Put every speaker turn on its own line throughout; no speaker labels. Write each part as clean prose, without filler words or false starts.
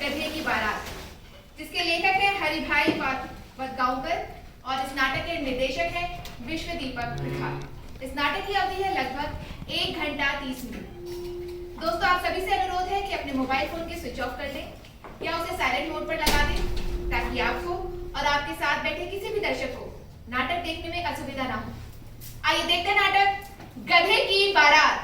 गधे की बारात, जिसके लेखक हैं हरिभाई वडगांवकर और इस नाटक के निर्देशक हैं विश्वदीपक त्रिखा। इस नाटक की अवधि है लगभग 1 घंटा 30 मिनट। दोस्तों, आप सभी से अनुरोध है कि अपने मोबाइल फोन के स्विच ऑफ कर दें या उसे साइलेंट मोड पर लगा दें, ताकि आपको और आपके साथ बैठे किसी भी दर्शक को नाटक देखने में असुविधा ना हो। आइए देखते हैं नाटक गधे की बारात।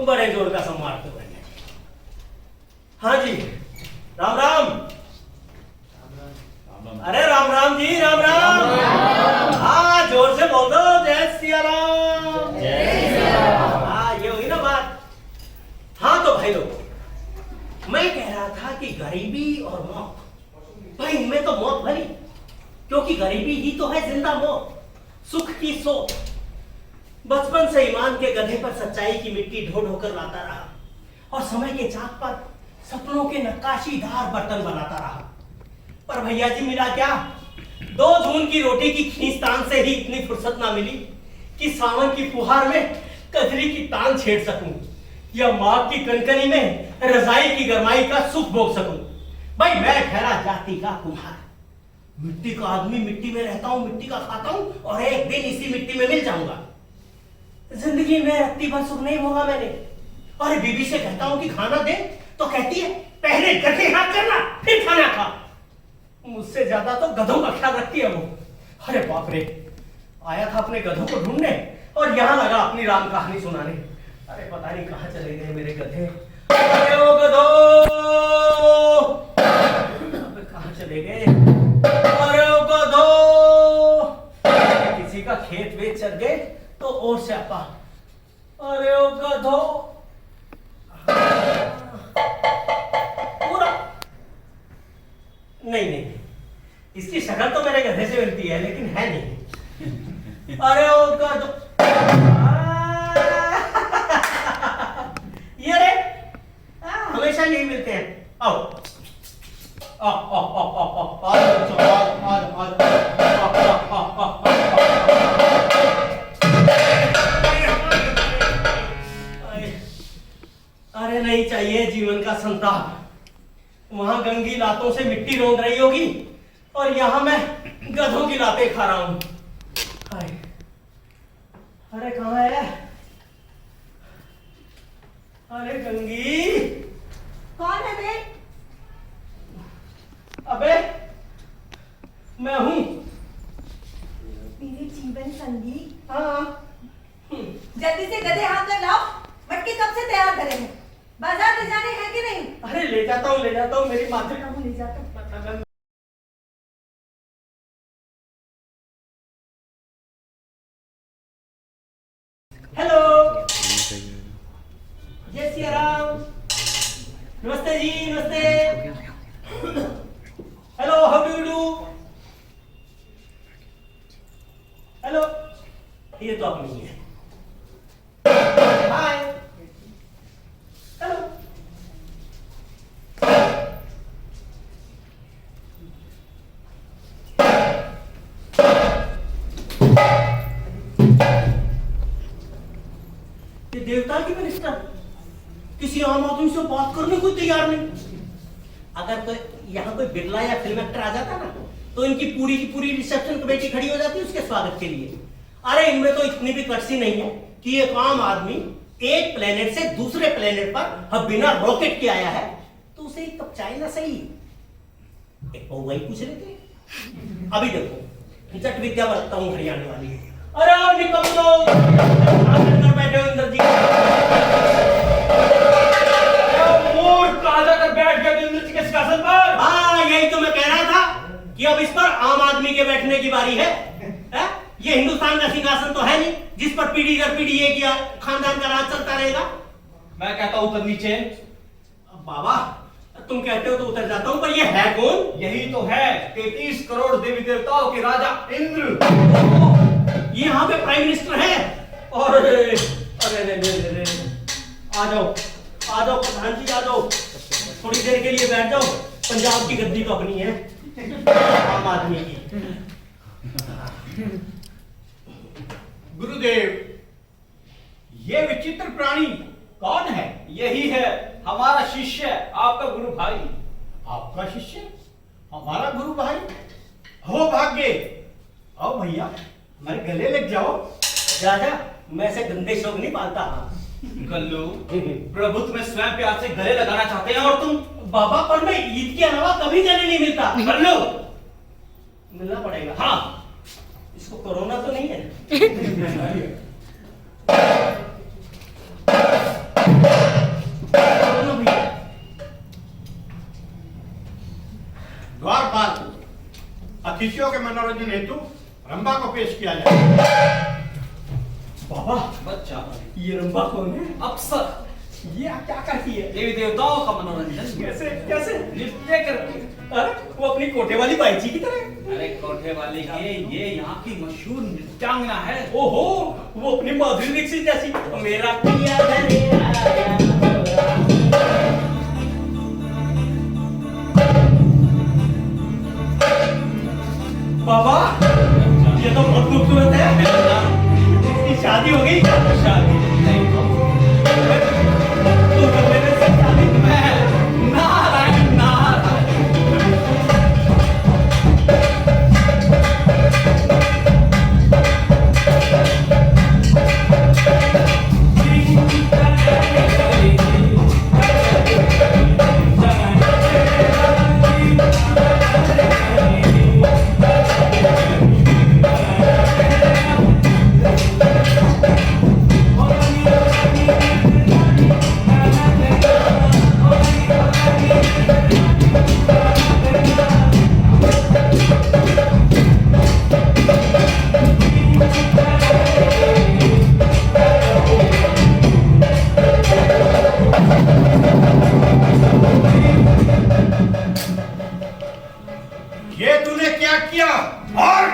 बड़े जोर का सम्मान तो बने। हाँ जी, राम राम। अरे राम राम जी, राम राम। हाँ, जोर से बोल दो, जय सिया राम। जय सिया राम। हाँ, ये हुई ना बात। हाँ तो भाई लोग, मैं कह रहा था कि गरीबी और मौत, भाई इनमें तो मौत भली, क्योंकि गरीबी ही तो है जिंदा मौत, सुख की सोच। बचपन से ईमान के गधे पर सच्चाई की मिट्टी ढो ढोकर लाता रहा और समय के चाक पर सपनों के नक्काशीदार बर्तन बनाता रहा। पर भैया जी मिला क्या? 2 जून की रोटी की खींचतान से ही इतनी फुर्सत ना मिली कि सावन की फुहार में कजरी की तान छेड़ सकूं या माँ की कनकनी में रजाई की गरमाई का सुख भोग सकूं। भाई मैं ठहरा जाति का कुम्हार, मिट्टी का आदमी, मिट्टी में रहता हूँ, मिट्टी का खाता हूँ और एक दिन इसी मिट्टी में मिल जाऊंगा। जिंदगी में रत्ती भर सुख नहीं होगा मैंने। और बीबी से कहता हूं कि खाना दे तो कहती है पहले गधे हाथ करना फिर खाना खा। मुझसे ज्यादा तो गधों का ख्याल रखती है वो। अरे बाप रे, आया था अपने गधों को ढूंढने और यहाँ लगा अपनी राम कहानी सुनाने। अरे पता नहीं कहाँ चले गए मेरे गधे। अरे ओ गधो, कहाँ चले गए? अरे ओ गधो, किसी का खेत वेच चल गए तो और स्यापा। अरे ओ गधो, पूरा नहीं, इसकी शक्ल तो मेरे गधे से मिलती है लेकिन है नहीं। अरे ओ गधो, ये रे, हमेशा यही मिलते हैं। आओ आओ आओ आओ आओ आओ अरे नहीं चाहिए जीवन का संताप। वहां गंगी लातों से मिट्टी रोंद रही होगी और यहां मैं गधों की लातें खा रहा हूं। अरे कहां है? अरे गंगी,
कौन है बे?
अबे मैं हूं,
मेरे जीवन संगी।
हाँ।
जल्दी से गधे हाथ में लाओ, मटकी कब से तैयार करे हैं? बाजार ले जाने हैं कि नहीं?
अरे ले जाता हूँ, मेरी माथे का
ले जाता हूँ।
हेलो, जय सिया राम। नमस्ते जी, नमस्ते। Hello, how do you do? Hello, ये तो आप नहीं है। हाय, हेलो, देवता की मिनिस्टर किसी आम आदमी से बात करने को तैयार नहीं। अगर कोई यहाँ कोई बिरला या फिल्म एक्टर आ जाता ना तो इनकी पूरी की पूरी रिसेप्शन कमेटी खड़ी हो जाती उसके स्वागत के लिए। अरे इनमें तो इतनी भी कटसी नहीं है कि एक आम आदमी एक प्लेनेट से दूसरे प्लेनेट पर बिना रॉकेट के आया है तो उसे एक कप चाय ना सही एक वही पूछ रहे थे। अभी देखो जट विद्या बरतता हूँ घड़ी आने वाली है। अरे आप निकल दो अंदर बैठे हो इंद्र जी।
मूर्ख कहाँ जाकर बैठ गया इंद्र जी के सिंहासन पर?
हाँ यही तो मैं कह रहा था कि अब इस पर आम आदमी के बैठने की बारी है। ये हिंदुस्तान का सिंहासन तो है नहीं जिस पर पीढ़ी दर पीढ़ी एक या खानदान का राज चलता रहेगा।
मैं कहता हूँ उतर नीचे।
बाबा तुम कहते हो तो उतर जाता हूँ पर ये है कौन?
यही तो है 33 करोड़ देवी देवताओं के राजा इंद्र।
ये यहाँ पे प्राइम मिनिस्टर है। और अरे रे आ जाओ प्रधान जी आ जाओ थोड़ी देर के लिए बैठ जाओ। पंजाब की गद्दी तो अपनी है आम आदमी की।
गुरुदेव ये विचित्र प्राणी कौन है?
यही है हमारा शिष्य आपका गुरु भाई।
आपका शिष्य हमारा गुरु भाई? हो भाग्य। आओ भैया हमारे गले लग जाओ।
राजा मैं ऐसे गंदे शौक नहीं पालता।
गल्लू प्रभुत्व में स्वयं प्यार से गले लगाना चाहते हैं और तुम?
बाबा पर मैं ईद के अलावा कभी गले नहीं मिलता।
गल्लू
मिलना पड़ेगा।
हाँ
इसको कोरोना तो नहीं है?
द्वारपाल अतिथियों के मनोरंजन हेतु रंभा को पेश किया जाए।
बाबा
बच्चा
ये रंभा कौन है?
अक्सर
ये क्या करती है?
देवी देवताओं का मनोरंजन
कैसे कैसे?
नृत्य करके।
अरे वो अपनी कोठे वाली बाईची की तरह।
अरे कोठे वाले के ये यहाँ की मशहूर नृत्यांगना है।
ओहो वो अपनी माधुरी दीक्षित जैसी। मेरा पिया घरे आया। बाबा ये तो बहुत खूबसूरत है। इसकी शादी हो गई?
शादी नहीं
तो कर लेने से शादी।
नारायण नारायण।
ये तूने क्या किया? और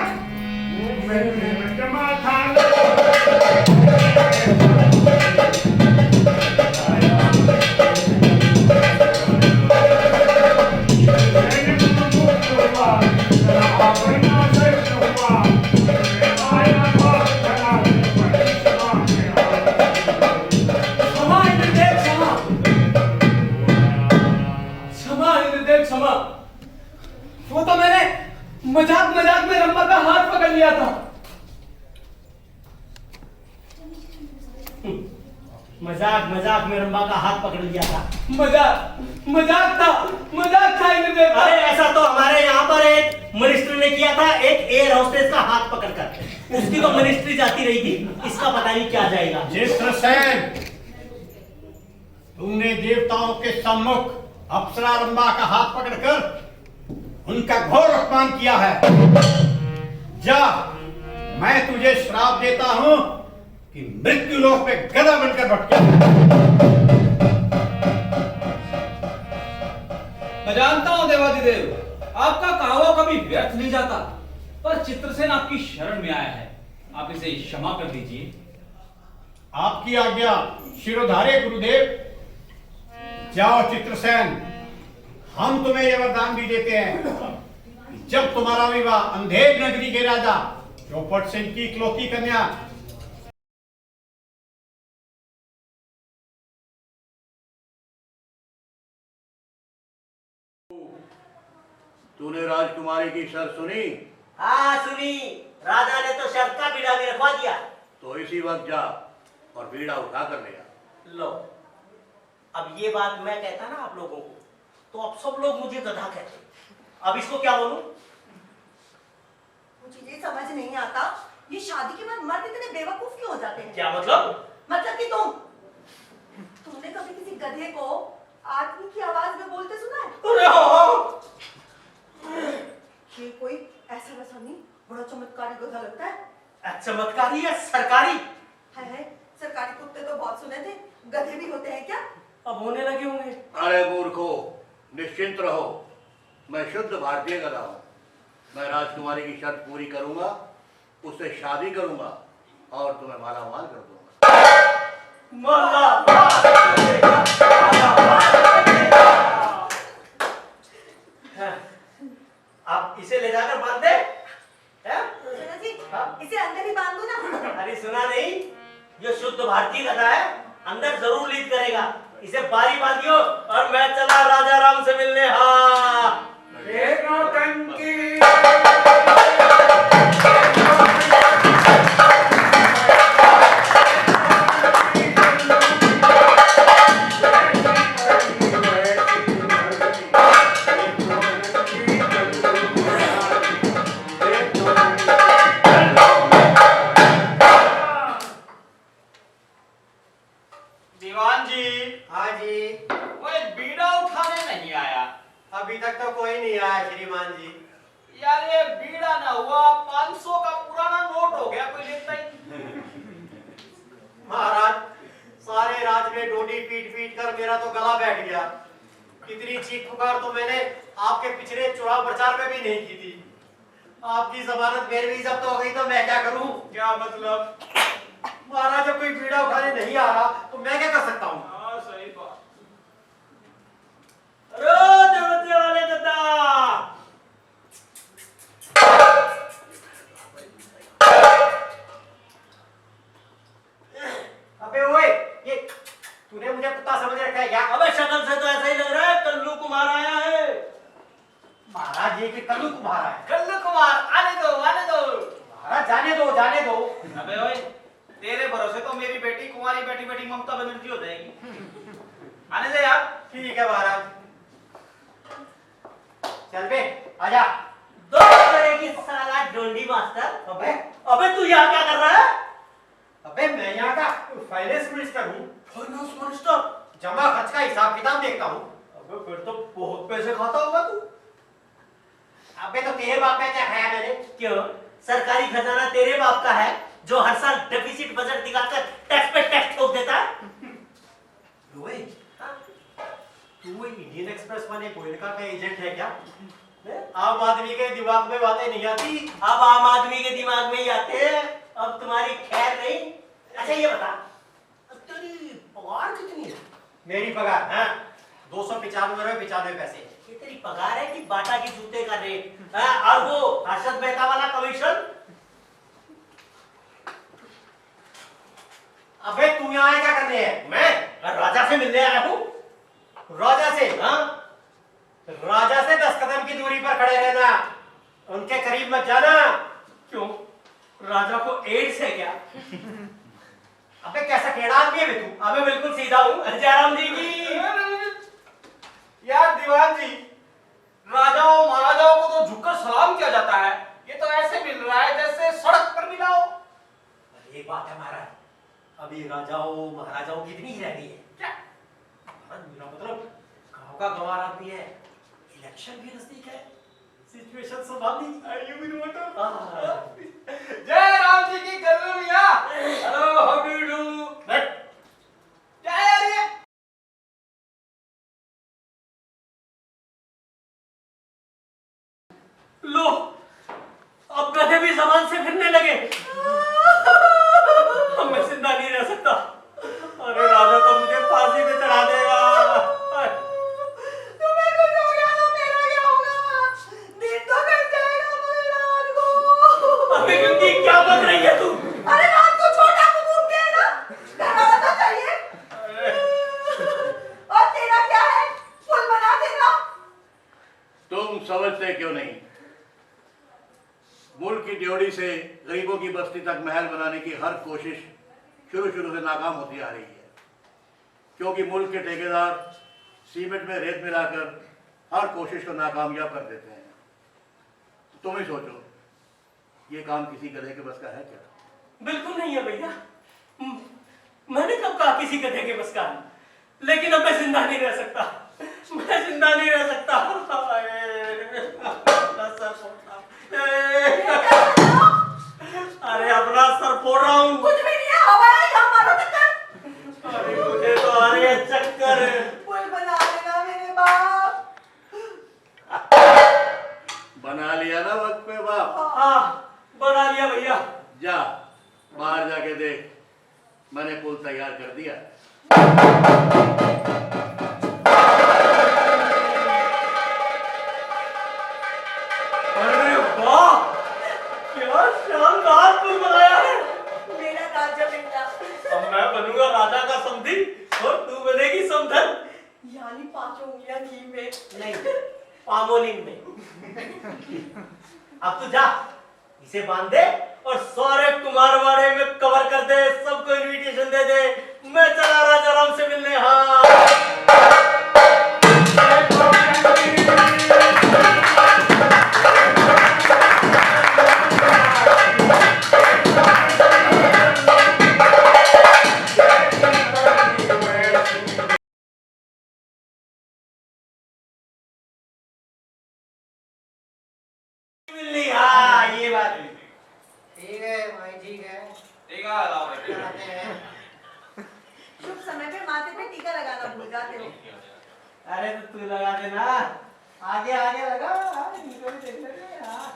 क्षमा। वो तो मैंने मजाक मजाक में रंभा का हाथ पकड़ लिया था।
मजाक मजाक में रंभा का हाथ पकड़ लिया था।
मजाक था इंद्रदेव।
अरे ऐसा तो हमारे यहाँ पर एक मिनिस्टर ने किया था एक एयर होस्टेस का हाथ पकड़कर। उसकी तो मिनिस्ट्री जाती रही थी। इसका पता नहीं क्या जाएगा।
चित्रसेन तूने देवताओं के सम्मुख अप्सरा रंभा का हाथ पकड़कर उनका घोर अपमान किया है। जा मैं तुझे श्राप देता हूं कि मृत्यु लोक पे गधा बनकर भटके।
मैं जानता हूं देवादिदेव आपका कहावा कभी व्यर्थ नहीं जाता। पर चित्रसेन आपकी शरण में आया है। आप इसे क्षमा कर दीजिए।
आपकी आज्ञा शिरोधार्य गुरुदेव। जाओ चित्रसेन हम तुम्हें यह वरदान भी देते हैं जब तुम्हारा विवाह अंधेर नगरी के राजा चौपट सिंह की इकलौती कन्या तूने राजकुमारी की शर्त सुनी?
हाँ सुनी, राजा ने तो शर्त का बीड़ा भी रखवा दिया।
तो इसी वक्त जा और बीड़ा उठा कर ले आ।
लो, अब ये बात मैं कहता ना आप लोगों को, तो अब सब लोग मुझे गधा कहते। अब इसको क्या बोलूं?
मुझे ये समझ नहीं आता, ये शादी के बाद मर्द इतने बेवकूफ क्यों हो जाते हैं?
क्या मतलब?
मतलब कि तुमने कभी किसी गधे को आदमी की आवाज में बोलते सुना है?
अरे हाँ।
ये कोई ऐसा वैसा नहीं, बड़ा चमत्कारी गधा लगता है।
चमत्कारी या सरकारी?
है, सरकारी कुत्ते तो बहुत सुने थे, गधे भी होते हैं क्या?
अब होने लगे होंगे।
अरे मूर्खो, निश्चिंत रहो, मैं शुद्ध भारतीय गधा हूँ। मैं राजकुमारी की शर्त पूरी करूंगा, उससे शादी करूंगा और तुम्हें माला माल कर दूंगा।
अब इसे ले जाकर बांध दे।
सुना जी, इसे अंदर ही बांध दो ना।
अरे सुना नहीं, ये शुद्ध भारतीय गधा है, अंदर जरूर लीड करेगा। इसे बारी बांधियो और मैं चला राजा राम से मिलने। हाँ
दीवान जी,
हाँ जी,
वो एक बीड़ा उठाने नहीं आया।
अभी तक तो कोई नहीं आया श्रीमान जी।
यार ये बीड़ा ना हुआ, 500 का पुराना नोट हो गया, कोई लेता ही।
महाराज, सारे राज में डोडी पीट पीट कर मेरा तो गला बैठ गया। इतनी चीख पुकार तो मैंने आपके पिछले चुनाव प्रचार में भी नहीं की थी। आपकी जमानत मेरे भी जब्त हो गई तो मैं क्या करूं?
क्या मतलब?
महाराज, जब कोई बीड़ा उठाने नहीं आ रहा तो मैं क्या कर सकता हूँ?
हाँ सही बात।
देवते वाले दादा,
अबे ओए, ये तूने मुझे कुत्ता समझ रखा है क्या?
अबे शक्ल से तो ऐसा ही लग रहा है कल्लू कुमार आया है।
महाराज, ये कि कल्लू कुमार है।
कल्लू कुमार, आने दो आने दो।
महाराज, जाने दो जाने दो।
अबे ओए, तेरे भरोसे तो मेरी बेटी कुंवारी बैठी बैठी ममता बनर्जी हो जाएगी। आने दे यार।
ठीक है महाराज, चल बे, आजा।
दो करेगी साला डोंडी मास्टर।
अबे
अबे तू यहाँ क्या कर रहा है?
अबे मैं यहाँ का फाइनेंस मिनिस्टर हूँ।
Finance minister?
जमा खर्च का हिसाब किताब देखता हूँ।
अबे फिर तो बहुत पैसे खाता होगा तू।
अबे तो तेरे बाप का क्या खाया मैंने?
क्यों? सरकारी खजाना तेरे बाप का है जो हर साल डेफिसिट बजट दिखाकर टैक्स पे टैक्स ठोक देता है।
ओए, तू इंडियन एक्सप्रेस वाले गोयनका का एजेंट है क्या? आम आदमी के दिमाग में बातें नहीं आती।
अब आम आदमी के दिमाग में ही आते हैं, अब तुम्हारी खैर नहीं। अच्छा ये बता, तेरी पगार कितनी है?
मेरी पगार है 295.95 पैसे।
ये तेरी पगार है कि बाटा की जूते का रेट? और वो हर्षद मेहता वाला कमीशन?
अबे तू यहाँ आया क्या करने है?
मैं राजा से मिलने आया हूँ।
राजा से?
हाँ?
राजा से 10 कदम की दूरी पर खड़े रहना, उनके करीब मत जाना।
क्यों? राजा को एड्स है क्या?
अबे कैसा टेढ़ा आदमी है बे तू?
अबे बिल्कुल सीधा हूँ, जयराम जी की।
यार दीवान जी, राजाओं महाराजाओं को तो झुककर सलाम किया जाता है, ये तो ऐसे मिल रहा है जैसे सड़क पर मिला हो।
एक बात है महाराज, अभी राजाओं महाराजाओं की इतनी ही रह गई है।
क्या?
महाराज मेरा मतलब गांव का गंवार आदमी है, इलेक्शन भी नजदीक है, सिचुएशन संभालनी चाहिए।
जय राम जी की गल्लू मियां। Hello, how do you do? क्या है यार ये?
लो, अब गधे भी जबान से फिरने लगे। अब मैं जिंदा नहीं रह सकता। अरे राजा तो मुझे फांसी पे चढ़ा देगा।
तुम्हें कुछ हो गया तो मेरा क्या होगा? दिन तो कट जाएगा मुझे रात को।
अबे गंगी क्या बक रही है तू?
अरे रात को छोटा घूम के ना, घर वाला तो चाहिए। और तेरा क्या है? पुल बना देना।
तुम समझते
क्यों नहीं। मुल्क की ड्योढ़ी से गरीबों की बस्ती तक महल बनाने की हर कोशिश शुरू से नाकाम होती आ रही है, क्योंकि मुल्क के ठेकेदार सीमेंट में रेत मिलाकर हर कोशिश को नाकामयाब कर देते हैं। तुम ही सोचो, ये काम किसी गधे के बस का है क्या?
बिल्कुल नहीं है भैया। मैंने कब कहा किसी गधे के बस का? लेकिन अब मैं जिंदा नहीं रह सकता, मैं जिंदा नहीं रह सकता। अपना सर फोड़ अरे अपना सर फोड़ रहा हूँ।
कुछ भी नहीं है, हवा है, यहाँ मारो चक्कर।
अरे मुझे तो आ रही है चक्कर।
पुल बना लेना मेरे बाप।
बना लिया ना वक्त पे बाप?
हाँ बना लिया भैया।
जा बाहर जाके देख, मैंने पुल तैयार कर दिया।
अरे वाह, क्या शानदार पुल बनाया है।
मेरा राजा बेटा।
अब मैं बनूंगा राजा का समधी और तू बनेगी समधन।
यानी 5 उंगलियां घी में।
नहीं, पामोलिन में। अब तू जा, इसे बांध दे और सारे कुमारवाड़े में कवर कर दे, सबको इनविटेशन दे दे। मैं चला राजा राम से मिलने। हाँ मिलनी। हाँ ये बात
ठीक है भाई, ठीक है।
ठीक है लाओ बेटे।
आते हैं।
शुभ समय पे माथे पे टीका लगाना भूल जाते हो।
अरे तो तू लगा देना, आगे आगे लगा। इनको भी देख लेंगे। हाँ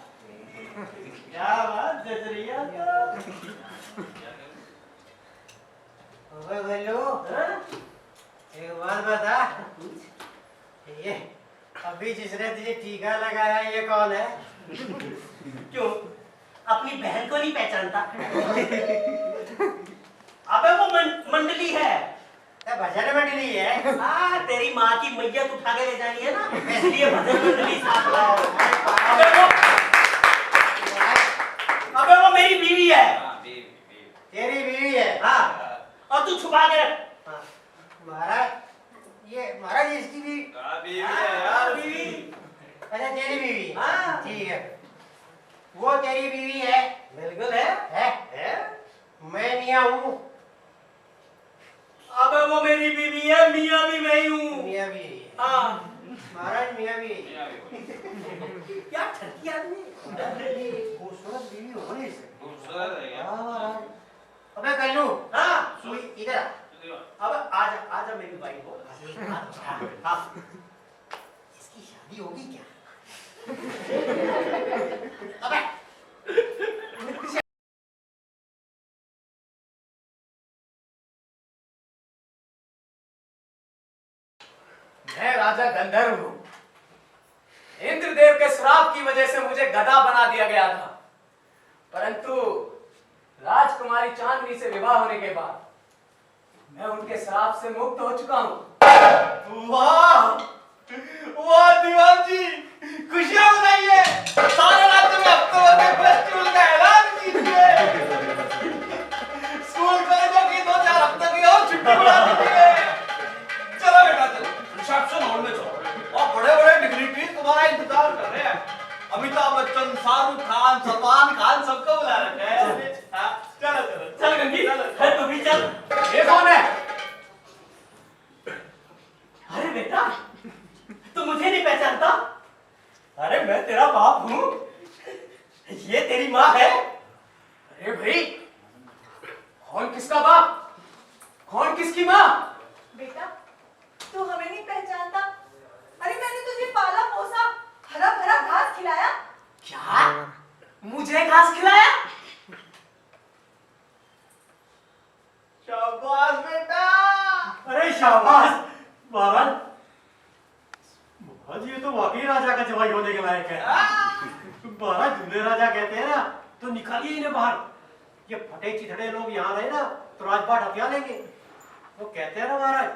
क्या बात जच रही है तो।
ओए भल्लू,
हाँ?
एक बात बता, ये अभी जिसने तुझे टीका लगाया ये कौन है?
क्यों, अपनी बहन को नहीं पहचानता? अबे वो मंडली है।
भजन मंडली है।
हाँ तेरी माँ की मैयत उठा के ले जानी है ना, इसलिए भजन मंडली साथ लाओ। अबे वो मेरी बीवी है।
तेरी बीवी है?
हाँ और तू छुपा के रख।
हाँ। महाराज, ये महाराज इसकी भी
बीवी है यार,
बीवी।
अच्छा तेरी बीवी?
हाँ।
ठीक है, वो तेरी बीवी है?
बिल्कुल है।
है? मैं मियाँ हूँ।
अबे वो मेरी बीवी है, मियाँ भी मैं ही हूँ।
मियाँ भी है।
हाँ
महाराज मियाँ भी
क्या ठगी आदमी।
खूबसूरत बीवी होने से।
खूबसूरत है
हाँ महाराज। अबे कल्लू,
हाँ
तू इधर आ।
अब आजा आजा मेरी भाई को। हाँ
इसकी शादी होगी क्या? अबे
मैं राजा गंधर्व हूं। इंद्रदेव के श्राप की वजह से मुझे गधा बना दिया गया था, परंतु राजकुमारी चांदनी से विवाह होने के बाद मैं उनके श्राप से मुक्त हो चुका हूं।
वाह वाह दीवान जी, खुशियां मनाइए। सारे राज्य में अक्टूबर के फेस्टिवल का ऐलान कीजिए। स्कूल कॉलेजों की 2-4 हफ्ते की और छुट्टी बढ़ा दीजिए। चलो बेटा चलो, रिसेप्शन हॉल में चलो और बड़े-बड़े डिग्निटरीज तुम्हारा इंतजार कर रहे हैं। अमिताभ बच्चन, शाहरुख खान, सलमान खान सबको बुला रखे हैं। हाँ, चलो चलो
चल गंगी, तू भी चल।
ये कौन है?
अरे बेटा, तू मुझे नहीं पहचानता? अरे मैं तेरा बाप हूँ। ये तेरी माँ है।
अरे भाई, कौन किसका बाप, कौन किसकी माँ?
बेटा, तू हमें नहीं पहचानता? अरे मैंने तुझे पाला पोसा, हरा भरा घास खिलाया।
क्या मुझे घास खिलाया?
शाबाश बेटा।
अरे शाबाश बावन। महाराज ये तो वाकई राजा का जवाई होने के लायक है। महाराज दूल्हे राजा कहते हैं ना, तो निकालिए इन्हें बाहर। ये फटे चिथड़े लोग यहाँ रहे ना तो राजपाट हथिया लेंगे। वो कहते हैं ना महाराज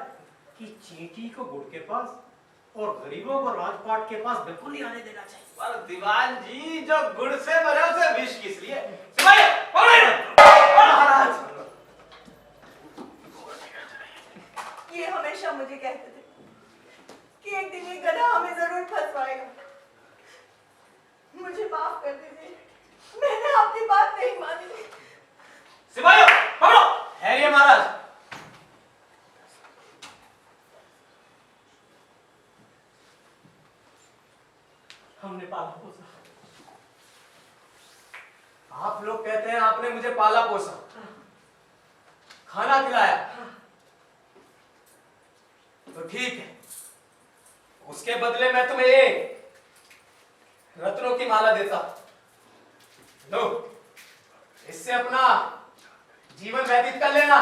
कि चींटी को गुड़ के पास
और गरीबों को राजपाट के पास बिल्कुल नहीं आने देना चाहिए।
पर दीवान जी जो गुड़ से मरे उसे विष किस लिए? सिपाही पकड़ो! महाराज
ये हमेशा मुझे कहते थे कि एक दिन ये गधा हमें जरूर फंसवाएगा। मुझे माफ कर दीजिए, मैंने आपकी बात नहीं मानी।
सिपाही पकड़ो! है ये महाराज।
हमने पाला पोसा।
आप लोग कहते हैं आपने मुझे पाला पोसा, खाना खिलाया, तो ठीक है, उसके बदले मैं तुम्हें एक रत्नों की माला देता। लो, इससे अपना जीवन व्यतीत कर लेना।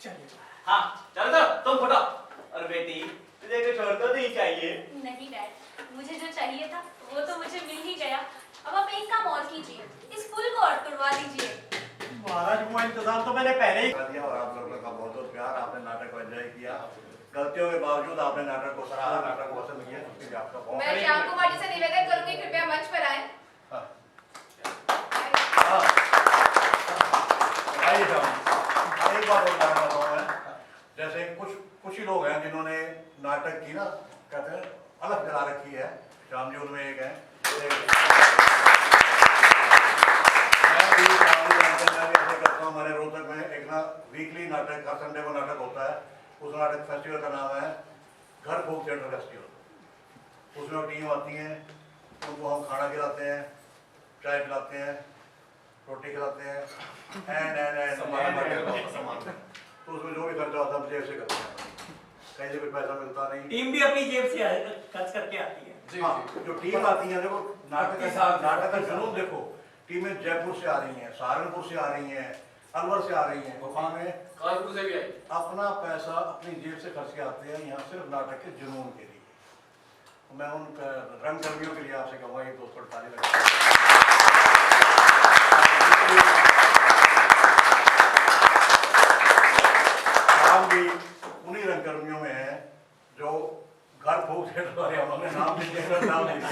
चलिए
हाँ चलो तुम फुटो। और बेटी तुझे कुछ और तो नहीं चाहिए?
नहीं डैड, मुझे जो चाहिए था वो तो मुझे मिल ही गया। अब आप एक काम और कीजिए, इस पुल को और तुड़वा दीजिए।
महाराज वो इंतजाम तो मैंने पहले ही
कर दिया और आप लोगों का बहुत बहुत प्यार, आपने नाटक को एंजॉय किया, गलतियों के बावजूद आपने नाटक को सराहा, नाटक को पसंद किया, उसके लिए आपका बहुत
मैं श्याम कुमार जी से निवेदन करूंगी कृपया मंच पर आए।
आइए साहब, एक बात और जानना चाहूँ मैं, जैसे कुछ ही लोग हैं जिन्होंने नाटक की ना कहते हैं अलग जला रखी है, श्याम जी उनमें एक है। मैं भी ऐसे करता हूँ, हमारे रोहतक में एक ना वीकली नाटक, हर संडे को नाटक होता है। उस नाटक फेस्टिवल का नाम है घर फोक थिएटर फेस्टिवल। उसमें टीम आती है, उनको हम खाना खिलाते हैं, चाय पिलाते हैं, रोटी खिलाते हैं, तो उसमें जो भी खर्चा होता है हम जेब से करते हैं, कहीं से कोई पैसा मिलता नहीं।
टीम भी अपनी जेब से खर्च करके आती है।
हाँ, जो टीम आती है देखो, नाटक का जुनून देखो, टीमें जयपुर से आ रही हैं, सहारनपुर से आ रही हैं, अलवर से आ रही हैं, गोपाल में
कानपुर से भी आई।
अपना पैसा अपनी जेब से खर्च के आते हैं यहाँ सिर्फ नाटक के जुनून के लिए। मैं उन रंगकर्मियों के लिए आपसे कहूँगा ये 248 नाम भी उन्हीं रंगकर्मियों में है जो घर फूक थिएटर वाले उन्होंने नाम नहीं दिया, नाम नहीं दिया।